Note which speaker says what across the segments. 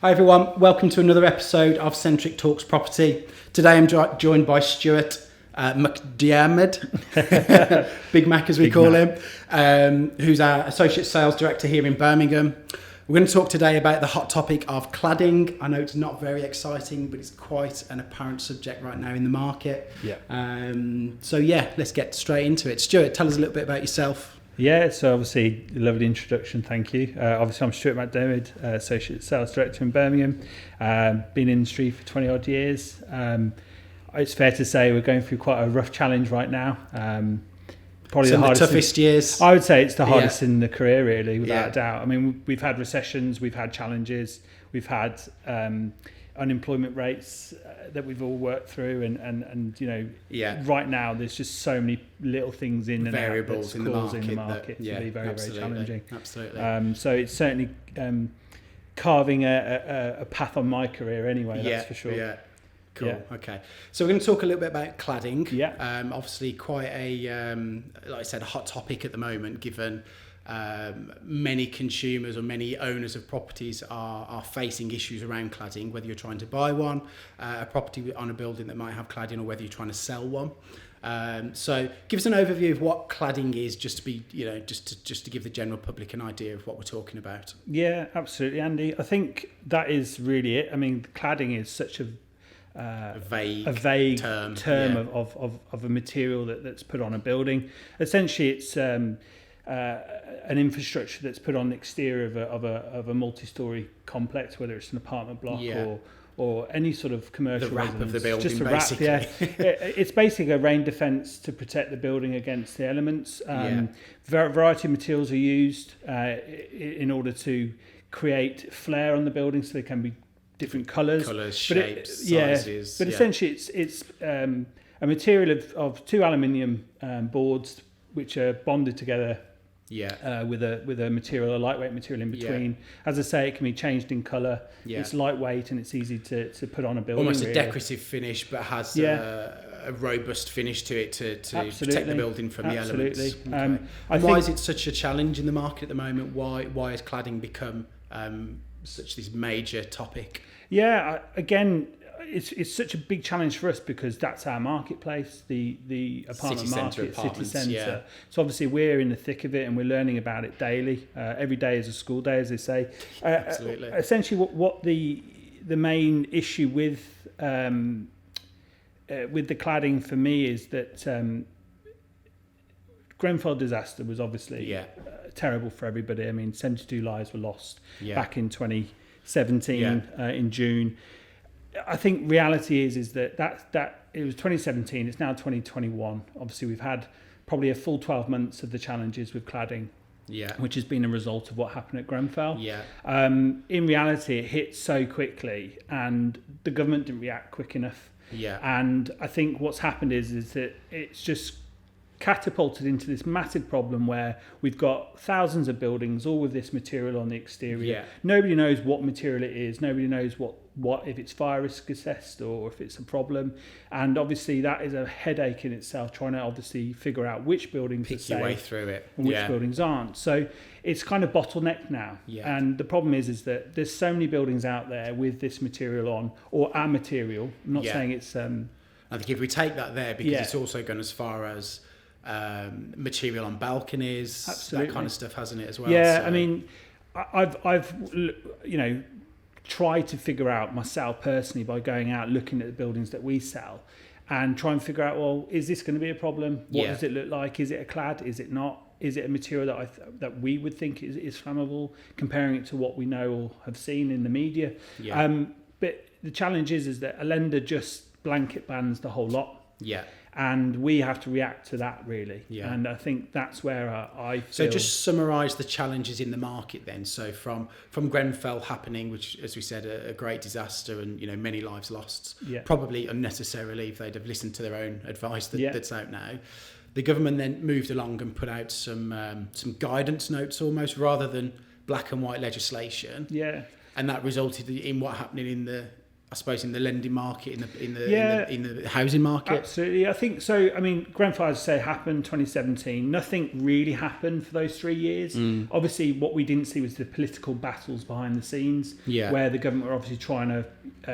Speaker 1: Hi everyone, welcome to another episode of Centrick Talks Property. Today I'm joined by Stuart McDiarmid, Big Mac as we call him, who's our Associate Sales Director here in Birmingham. We're going to talk today about the hot topic of cladding. I know it's not very exciting, but it's quite an apparent subject right now in the market.
Speaker 2: Yeah.
Speaker 1: Let's get straight into it. Stuart, tell us a little bit about yourself.
Speaker 2: Yeah, so obviously, lovely introduction, thank you. Obviously, I'm Stuart McDermid, Associate Sales Director in Birmingham. Been in the industry for 20 odd years. It's fair to say we're going through quite a rough challenge right now. Probably
Speaker 1: Some
Speaker 2: the
Speaker 1: of
Speaker 2: hardest.
Speaker 1: the toughest years.
Speaker 2: I would say it's the hardest in the career, really, without a doubt. I mean, we've had recessions, we've had challenges, we've had unemployment rates that we've all worked through, and you know, right now there's just so many little things in and
Speaker 1: variables
Speaker 2: out that's causing the market to be very, very challenging.
Speaker 1: Absolutely.
Speaker 2: So it's certainly carving a path on my career anyway. That's for sure.
Speaker 1: Yeah. Cool. Yeah. Okay. So we're going to talk a little bit about cladding.
Speaker 2: Yeah.
Speaker 1: Obviously, quite a like I said, a hot topic at the moment, given many consumers or many owners of properties are facing issues around cladding, whether you're trying to buy one, a property on a building that might have cladding, or whether you're trying to sell one. So give us an overview of what cladding is, just to be, just to give the general public an idea of what we're talking about.
Speaker 2: Yeah, absolutely, Andy. I think that is really it. I mean, cladding is such a vague term of a material that's put on a building. Essentially, it's an infrastructure that's put on the exterior of a multi-story complex, whether it's an apartment block or any sort of commercial
Speaker 1: the wrap
Speaker 2: residence.
Speaker 1: of the building,
Speaker 2: just a
Speaker 1: basically.
Speaker 2: wrap, It's basically a rain defence to protect the building against the elements. Variety of materials are used in order to create flare on the building, so they can be different colours,
Speaker 1: shapes, sizes.
Speaker 2: But essentially, it's a material of two aluminium boards which are bonded together. With a material, a lightweight material in between. As I say, it can be changed in colour. It's lightweight and it's easy to put on a building.
Speaker 1: Almost a decorative finish, but has a robust finish to it to protect the building from the elements. Okay. And why is it such a challenge in the market at the moment? Why has cladding become such this major topic?
Speaker 2: Again, it's such a big challenge for us because that's our marketplace, the apartment market, city centre. So obviously we're in the thick of it and we're learning about it daily. Every day is a school day, as they say.
Speaker 1: Absolutely.
Speaker 2: Essentially, what the main issue with the cladding for me is that Grenfell disaster was obviously terrible for everybody. I mean, 72 lives were lost back in 2017 in June. I think reality is that it was 2017. It's now 2021. Obviously, we've had probably a full 12 months of the challenges with cladding, which has been a result of what happened at Grenfell. In reality, it hit so quickly, and the government didn't react quick enough. And I think what's happened is that it's just catapulted into this massive problem where we've got thousands of buildings all with this material on the exterior. Nobody knows what material it is. Nobody knows what if it's fire risk assessed or if it's a problem. And obviously that is a headache in itself, trying to obviously figure out which buildings are safe,
Speaker 1: your way through it,
Speaker 2: and which buildings aren't. So it's kind of bottlenecked now. And the problem is that there's so many buildings out there with this material on, or our material. I'm not saying it's I
Speaker 1: think if we take that there, because it's also gone as far as material on balconies, that kind of stuff, hasn't it, as well?
Speaker 2: I mean, I've tried to figure out myself personally by going out looking at the buildings that we sell and try and figure out, well, is this going to be a problem? What does it look like? Is it a clad? Is it not? Is it a material that we would think is flammable, comparing it to what we know or have seen in the media? But the challenge is that a lender just blanket bans the whole lot. And we have to react to that, really. And I think that's where I feel...
Speaker 1: So just summarise the challenges in the market then. So from Grenfell happening, which, as we said, a great disaster and many lives lost, probably unnecessarily if they'd have listened to their own advice that's out now. The government then moved along and put out some guidance notes almost, rather than black and white legislation. And that resulted in what happening I suppose in the lending market, in the housing market.
Speaker 2: Absolutely, I think so. I mean, Grenfell, as I say, happened 2017. Nothing really happened for those 3 years. Obviously, what we didn't see was the political battles behind the scenes, where the government were obviously trying to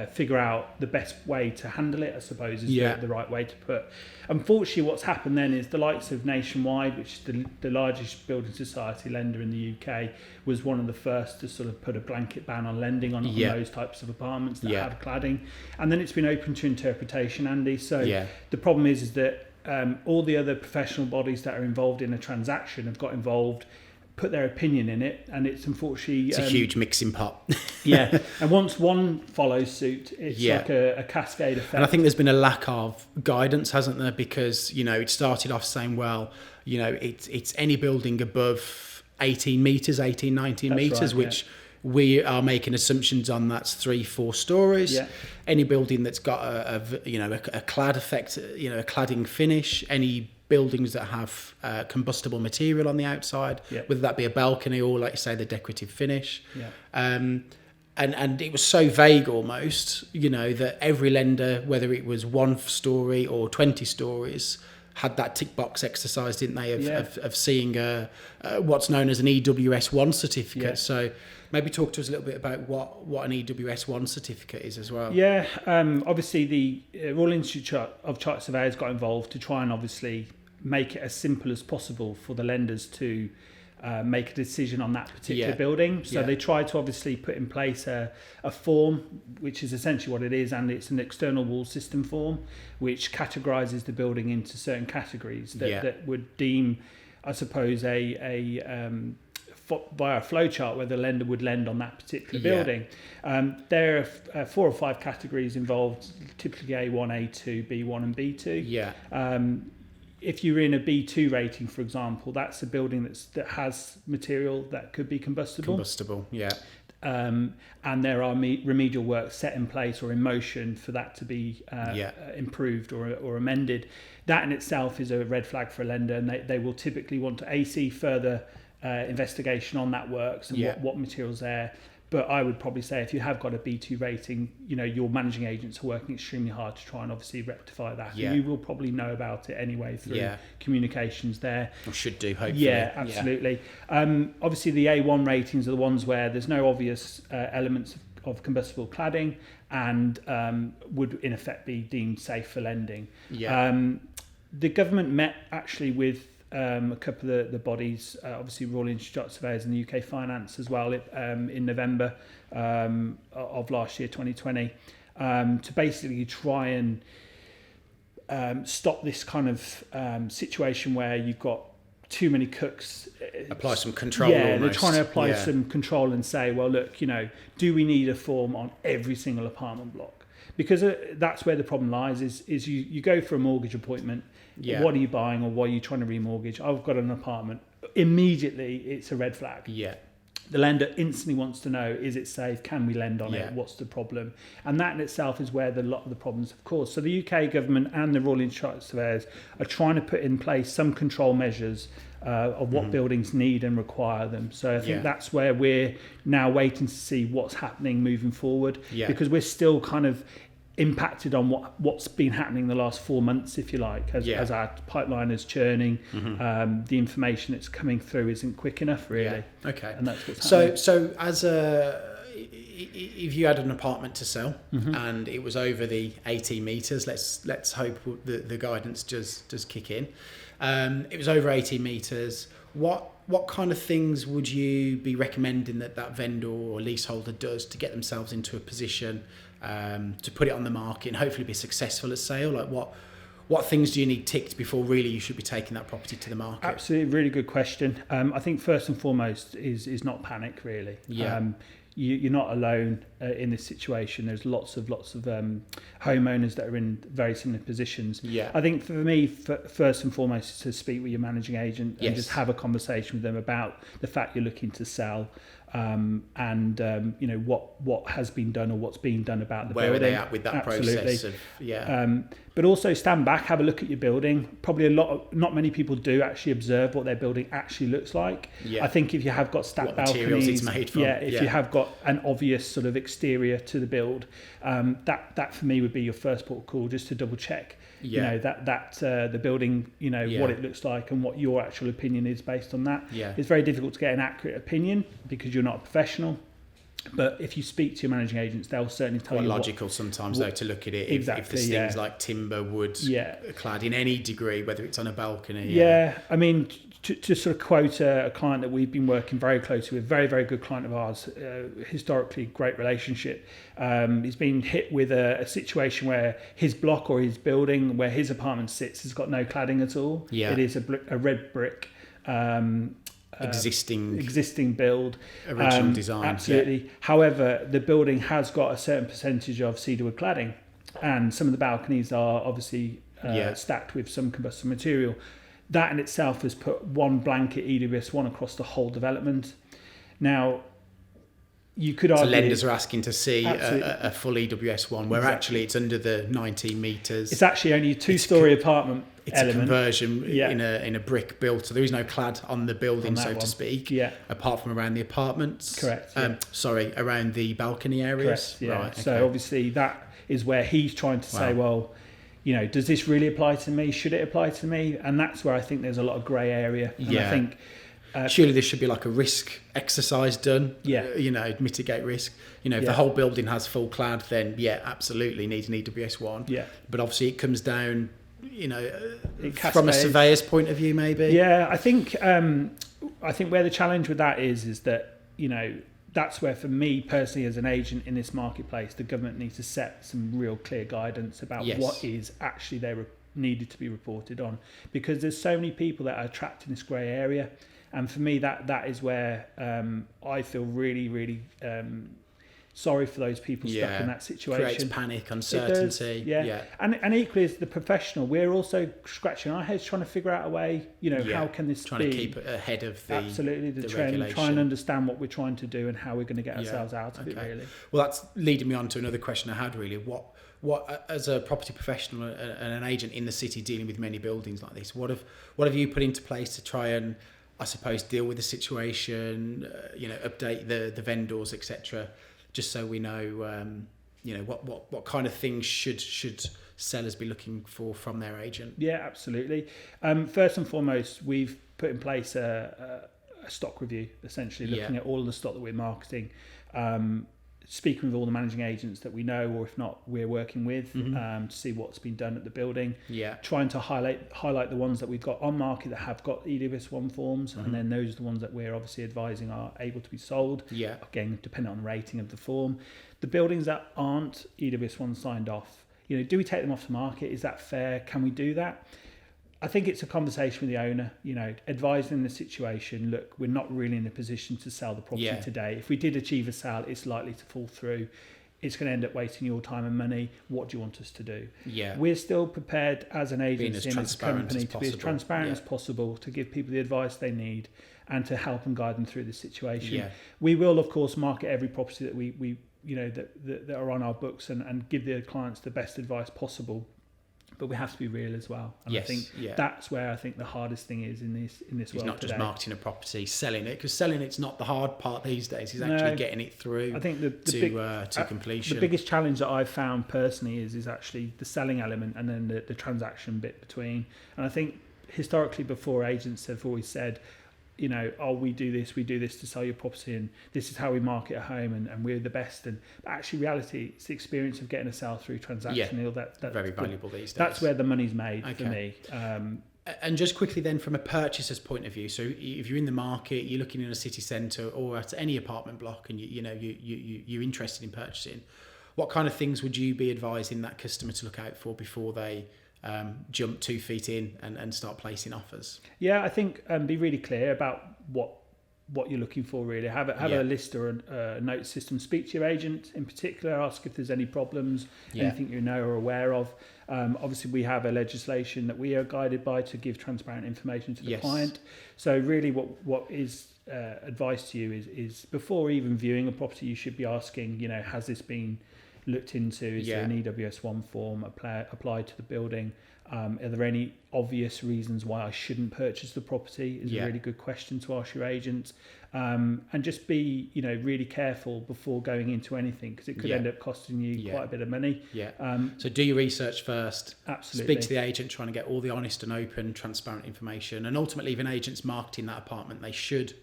Speaker 2: figure out the best way to handle it, I suppose, is the right way to put. Unfortunately, what's happened then is the likes of Nationwide, which is the largest building society lender in the UK, was one of the first to sort of put a blanket ban on lending on those types of apartments that had cladding. And then it's been open to interpretation, Andy. So the problem is that all the other professional bodies that are involved in a transaction have got involved, put their opinion in it, and it's unfortunately...
Speaker 1: It's a huge mixing pot.
Speaker 2: And once one follows suit, it's like a cascade effect.
Speaker 1: And I think there's been a lack of guidance, hasn't there? Because, you know, it started off saying, well, you know, it's any building above 18 metres, 18, 19 metres, which... We are making assumptions on that's 3-4 stories. Any building that's got a clad effect, you know, a cladding finish. Any buildings that have combustible material on the outside, whether that be a balcony or, like you say, the decorative finish. And it was so vague almost, you know, that every lender, whether it was 1 story or 20 stories, had that tick box exercise, didn't they, of seeing what's known as an EWS1 certificate. So maybe talk to us a little bit about what an EWS1 certificate is as well.
Speaker 2: Obviously the Royal Institute of Chartered Surveyors got involved to try and obviously make it as simple as possible for the lenders to make a decision on that particular building. So they tried to obviously put in place a form, which is essentially what it is, and it's an external wall system form, which categorises the building into certain categories that would deem, I suppose, via a flowchart where the lender would lend on that particular building. There are 4 or 5 categories involved, typically A1, A2, B1 and B2. If you're in a B2 rating, for example, that's a building that has material that could be combustible. And there are remedial work set in place or in motion for that to be improved or amended. That in itself is a red flag for a lender, and they will typically want to AC further investigation on that works and what materials there. But I would probably say if you have got a B2 rating, you know, your managing agents are working extremely hard to try and obviously rectify that. You will probably know about it anyway through communications there.
Speaker 1: Or should do, hopefully.
Speaker 2: Yeah, absolutely. Obviously the A1 ratings are the ones where there's no obvious elements of combustible cladding and would in effect be deemed safe for lending. The government met actually with a couple of the bodies, obviously Royal Institute of Surveyors and the UK Finance as well, in November of last year, 2020, to basically try and stop this kind of situation where you've got too many cooks.
Speaker 1: Apply some control. Almost.
Speaker 2: They're trying to apply some control and say, well, look, you know, do we need a form on every single apartment block? Because that's where the problem lies, is you go for a mortgage appointment. What are you buying, or what are you trying to remortgage? I've got an apartment. Immediately, it's a red flag. The lender instantly wants to know, is it safe? Can we lend on it? What's the problem? And that in itself is where a lot of the problems have caused. So the UK government and the Royal Institute of Surveyors are trying to put in place some control measures of what buildings need and require them. So I think that's where we're now waiting to see what's happening moving forward, because we're still kind of impacted on what's been happening the last 4 months, if you like, as our pipeline is churning. The information that's coming through isn't quick enough, really. And that's what's happening. So
Speaker 1: as if you had an apartment to sell and it was over the 18 metres, let's hope the guidance does kick in. It was over 18 metres. What kind of things would you be recommending that vendor or leaseholder does to get themselves into a position to put it on the market and hopefully be successful at sale? Like what things do you need ticked before really you should be taking that property to the market?
Speaker 2: Absolutely, really good question. I think first and foremost is not panic, really. You're not alone in this situation. There's lots of homeowners that are in very similar positions. I think for me, first and foremost, is to speak with your managing agent and just have a conversation with them about the fact you're looking to sell, and you know what has been done or what's being done about the building.
Speaker 1: Where are they at with that process?
Speaker 2: But also stand back, have a look at your building. Probably not many people do actually observe what their building actually looks like. I think if you have got stacked balconies,
Speaker 1: it's made from.
Speaker 2: If you have got an obvious sort of exterior to the build, that for me would be your first port of call, just to double check. You know, that the building, you know, what it looks like and what your actual opinion is based on that. It's very difficult to get an accurate opinion because you're not a professional. But if you speak to your managing agents, they'll certainly tell you
Speaker 1: logical sometimes though to look at it. If there's things like timber, wood, clad in any degree, whether it's on a balcony.
Speaker 2: I mean, to sort of quote a client that we've been working very closely with, very, very good client of ours, historically great relationship. He's been hit with a situation where his block or his building where his apartment sits has got no cladding at all. It is a red brick. Existing build,
Speaker 1: original design,
Speaker 2: absolutely. However, the building has got a certain percentage of cedarwood cladding, and some of the balconies are obviously stacked with some combustible material. That in itself has put one blanket EWS1 across the whole development. Now, you could argue...
Speaker 1: So lenders are asking to see a full EWS1, where actually it's under the 19 metres.
Speaker 2: It's actually only a two-storey apartment element.
Speaker 1: A conversion in a brick built, so there is no clad on the building, so to speak, apart from around the apartments.
Speaker 2: Correct.
Speaker 1: Sorry, around the balcony areas.
Speaker 2: Correct,
Speaker 1: Right. Okay.
Speaker 2: So obviously that is where he's trying to say, well, you know, does this really apply to me? Should it apply to me? And that's where I think there's a lot of grey area. And I think
Speaker 1: surely there should be like a risk exercise done. You know, mitigate risk. You know, if the whole building has full clad, then absolutely needs an EWS1. But obviously it comes down, you know, from a surveyor's point of view, maybe.
Speaker 2: I think where the challenge with that is that, you know, that's where for me personally as an agent in this marketplace, the government needs to set some real clear guidance about what is actually there needed to be reported on, because there's so many people that are trapped in this grey area. And for me, that is where I feel really, really sorry for those people stuck in that situation.
Speaker 1: Creates panic, uncertainty.
Speaker 2: And equally as the professional, we're also scratching our heads trying to figure out a way, you know, how can this
Speaker 1: trying to keep ahead of the
Speaker 2: the trend,
Speaker 1: regulation.
Speaker 2: try and understand what we're trying to do and how we're going to get ourselves out of it, really.
Speaker 1: Well, that's leading me on to another question I had, really. What as a property professional and an agent in the city dealing with many buildings like this, what have you put into place to try and, I suppose, deal with the situation, you know, update the vendors, etc., just so we know, you know, what kind of things should sellers be looking for from their agent? Yeah,
Speaker 2: absolutely. First and foremost, we've put in place a stock review, essentially looking at all of the stock that we're marketing, speaking with all the managing agents that we know, or if not, we're working with, to see what's been done at the building. Trying to highlight the ones that we've got on market that have got EWS1 forms, and then those are the ones that we're obviously advising are able to be sold. Again, depending on the rating of the form. The buildings that aren't EWS1 signed off, you know, do we take them off the market? Is that fair? Can we do that? I think it's a conversation with the owner, you know, advising the situation. Look, we're not really in a position to sell the property today. If we did achieve a sale, it's likely to fall through. It's going to end up wasting your time and money. What do you want us to do? We're still prepared as an agency and as a company to be as transparent as possible, to give people the advice they need and to help and guide them through the situation. We will, of course, market every property that we you know, that are on our books and give the clients the best advice possible. But we have to be real as well. And I think that's where I think the hardest thing is in this world today.
Speaker 1: It's not just marketing a property, selling it, because selling it's not the hard part these days. It's actually getting it through.
Speaker 2: I think to
Speaker 1: completion.
Speaker 2: The biggest challenge that I've found personally is actually the selling element and then the transaction bit between. And I think historically before, agents have always said, you know, we do this to sell your property, and this is how we market a home, and we're the best. And but actually, reality, it's the experience of getting a sale through transaction. That's
Speaker 1: very valuable these days.
Speaker 2: That's where the money's made for me.
Speaker 1: And just quickly then, from a purchaser's point of view, so if you're in the market, you're looking in a city centre or at any apartment block, and you're interested in purchasing, what kind of things would you be advising that customer to look out for before they jump 2 feet in and start placing offers?
Speaker 2: I think be really clear about what you're looking for, really. Have a list or a note system. Speak to your agent in particular, ask if there's any problems, anything you know or aware of. Obviously we have a legislation that we are guided by to give transparent information to the client. So really what is advice to you is before even viewing a property, you should be asking, you know, has this been looked into. Is there an EWS1 form applied to the building? Are there any obvious reasons why I shouldn't purchase the property? Is a really good question to ask your agent. And just be, really careful before going into anything, because it could end up costing you quite a bit of money.
Speaker 1: So do your research first.
Speaker 2: Absolutely.
Speaker 1: Speak to the agent, trying to get all the honest and open, transparent information. And ultimately, if an agent's marketing that apartment, they should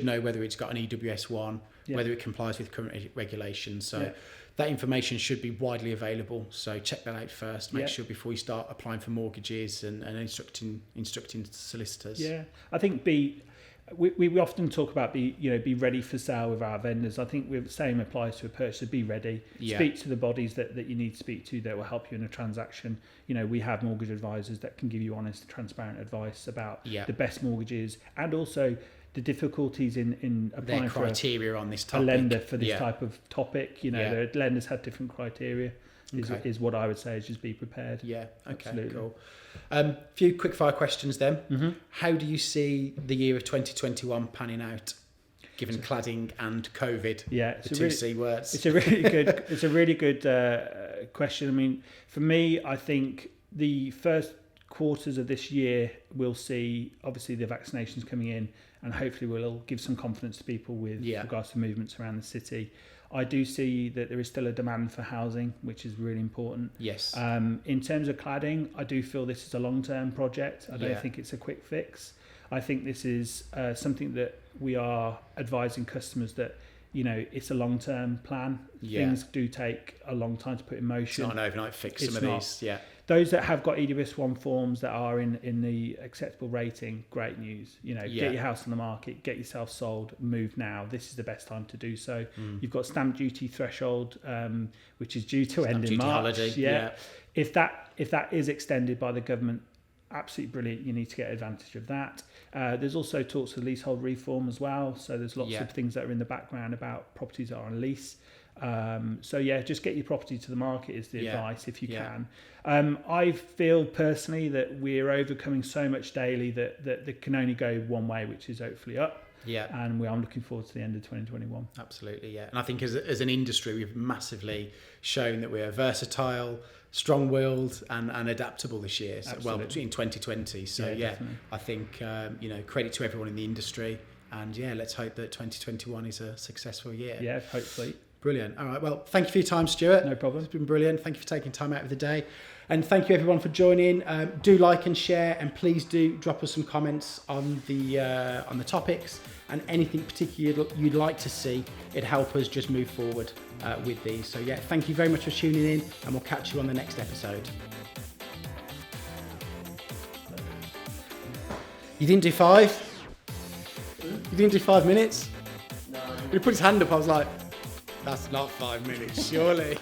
Speaker 1: know whether it's got an EWS1, whether it complies with current regulations. So that information should be widely available. So check that out first. Make sure before you start applying for mortgages and instructing solicitors. Yeah,
Speaker 2: I think we often talk about be ready for sale with our vendors. I think the same applies to a purchaser. Be ready. Speak to the bodies that you need to speak to that will help you in a transaction. We have mortgage advisors that can give you honest, transparent advice about the best mortgages, and also the difficulties in applying
Speaker 1: their criteria on this topic.
Speaker 2: A lender for this type of topic. The lenders have different criteria. Is what I would say, is just be prepared.
Speaker 1: Yeah, okay, absolutely. Cool. Few quick fire questions then. Mm-hmm. How do you see the year of 2021 panning out, given cladding and COVID?
Speaker 2: Yeah,
Speaker 1: the two C words.
Speaker 2: It's a really good question. I mean, for me, I think the first quarters of this year we'll see obviously the vaccinations coming in, and hopefully will give some confidence to people with regards to movements around the city. I do see that there is still a demand for housing, which is really important.
Speaker 1: Yes.
Speaker 2: In terms of cladding, I do feel this is a long-term project. I don't think it's a quick fix. I think this is something that we are advising customers that, it's a long-term plan. Things do take a long time to put in motion.
Speaker 1: It's not an overnight fix, some of these. Yeah.
Speaker 2: Those that have got EWS1 forms that are in the acceptable rating, great news. Get your house on the market, get yourself sold, move now. This is the best time to do so. You've got stamp duty threshold, which is due to end in March.
Speaker 1: Holiday. Yeah.
Speaker 2: If that is extended by the government, absolutely brilliant. You need to get advantage of that. There's also talks of leasehold reform as well. So there's lots of things that are in the background about properties that are on lease. Just get your property to the market is the advice if you can. I feel personally that we're overcoming so much daily that it can only go one way, which is hopefully up.
Speaker 1: Yeah.
Speaker 2: And I'm looking forward to the end of 2021.
Speaker 1: Absolutely, yeah. And I think as an industry, we've massively shown that we're versatile, strong-willed and adaptable this year. So, well, in 2020. So, I think, credit to everyone in the industry. And, let's hope that 2021 is a successful year.
Speaker 2: Yeah, hopefully.
Speaker 1: Brilliant. All right. Well, thank you for your time, Stuart.
Speaker 2: No problem.
Speaker 1: It's been brilliant. Thank you for taking time out of the day. And thank you, everyone, for joining. Do like and share, and please do drop us some comments on the topics and anything particular you'd like to see. It'd help us just move forward with these. So, thank you very much for tuning in, and we'll catch you on the next episode. You didn't do 5? You didn't do 5 minutes? No. When he put his hand up, I was like, that's not 5 minutes, surely.